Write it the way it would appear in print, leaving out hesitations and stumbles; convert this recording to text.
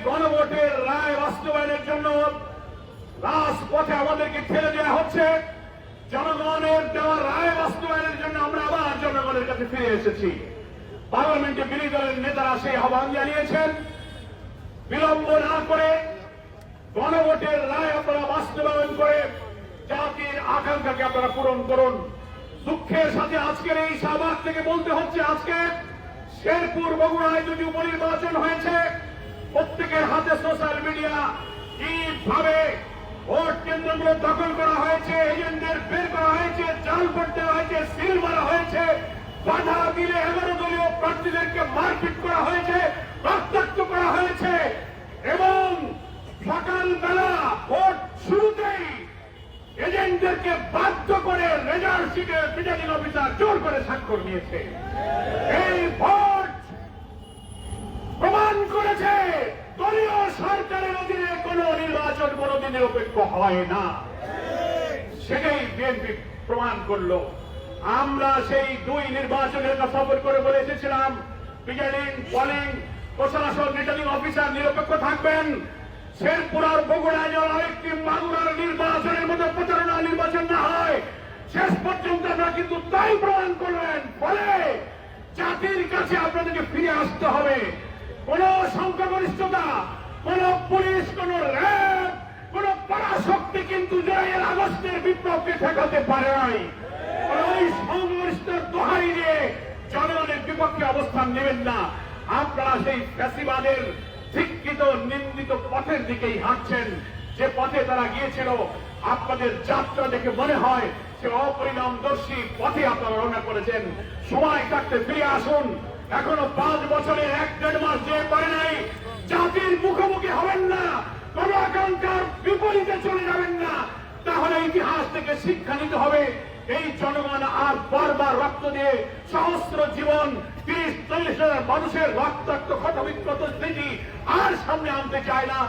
গণভোটের রায় বাস্তবায়নের জন্য রাজপথে আমাদেরকে ঠেলে দেওয়া হচ্ছে। জনগণের দেওয়া রায় বাস্তবায়নের জন্য আমরা আবার জনগণের কাছে ফিরে এসেছি। পার্লামেন্টে বিরোধী দলের নেতারা সেই আহ্বান জানিয়েছেন, বিলম্ব না করে গণভোটের রায় আপনারা বাস্তবায়ন করে জাতির আকাঙ্ক্ষাকে আপনারা পূরণ করুন। দুঃখের সাথে আজকের এই শাহবাগ থেকে বলতে হচ্ছে, আজকে শেরপুর বগুড়ায় দুটি উপনির্বাচন হয়েছে। প্রত্যেকের হাতে সোশ্যাল মিডিয়া, কিভাবে ভোট কেন্দ্রগুলো দখল করা হয়েছে, এজেন্টদের বের করা হয়েছে, জাল ভোট দেওয়া হয়েছে, সিল মারা হয়েছে, বাধা দিলে 11 দলীয় প্রার্থীদেরকে মারপিট করা হয়েছে, রক্তাক্ত করা হয়েছে এবং সকালবেলা ভোট শুরুতেই এজেন্টদেরকে বাধ্য করে রেজাল্ট শিটে রিটার্নিং অফিসার জোর করে স্বাক্ষর নিয়েছে। এই ভোট প্রমাণ করেছে দলীয় সরকারের অধীনে কোন নির্বাচন কোনদিন নিরপেক্ষ হয় না। সেটাই বিএনপি প্রমাণ করলো। আমরা সেই দুই নির্বাচনের সফর করে বলে এসেছিলাম, প্রিজাইডিং, পোলিং, প্রশাসন, রিটার্নিং অফিসার নিরপেক্ষ থাকবেন। শেরপুর আর বগুড়ায় যেন আরেকটি মাগুরার নির্বাচনের মতো প্রচারণা নির্বাচন না হয়, শেষ পর্যন্ত আপনারা কিন্তু তাই প্রমাণ করলেন। ফলে জাতির কাছে আপনাদেরকে ফিরে আসতে হবে। কোন সংখ্যাগরিষ্ঠতা, কোন পুলিশ, কোন র্যাব, কোন পরাশক্তি কিন্তু জুলাইয়ের আগস্টের বিপ্লবকে ঠেকাতে পারে নাই। ওই সংখ্যাগরিষ্ঠতার দোহাই দিয়ে জনগণের বিপক্ষে অবস্থান নেবেন না। আপনারা সেই ফ্যাসিবাদের ধিক্কৃত, নিন্দিত পথের দিকেই হাঁটছেন। যে পথে তারা গিয়েছিল, আপনাদের যাত্রা দেখে মনে হয় সে অপরিণামদর্শী পথে আপনারা রওনা করেছেন। সময় থাকতে ফিরে আসুন। এখনো 5 বছরের 1-1.5 মাস যে পারে নাই, জাতির মুখোমুখি হবেন না, কোন আকাঙ্ক্ষার বিপরীতে চলে যাবেন না। তাহলে ইতিহাস থেকে শিক্ষা নিতে হবে। এই জনগণ আর বারবার রক্ত দিয়ে সহস্র জীবন, 30-40 হাজার মানুষের রক্তাক্ত ক্ষতবিক্ষত স্মৃতি আর সামনে আনতে চায় না।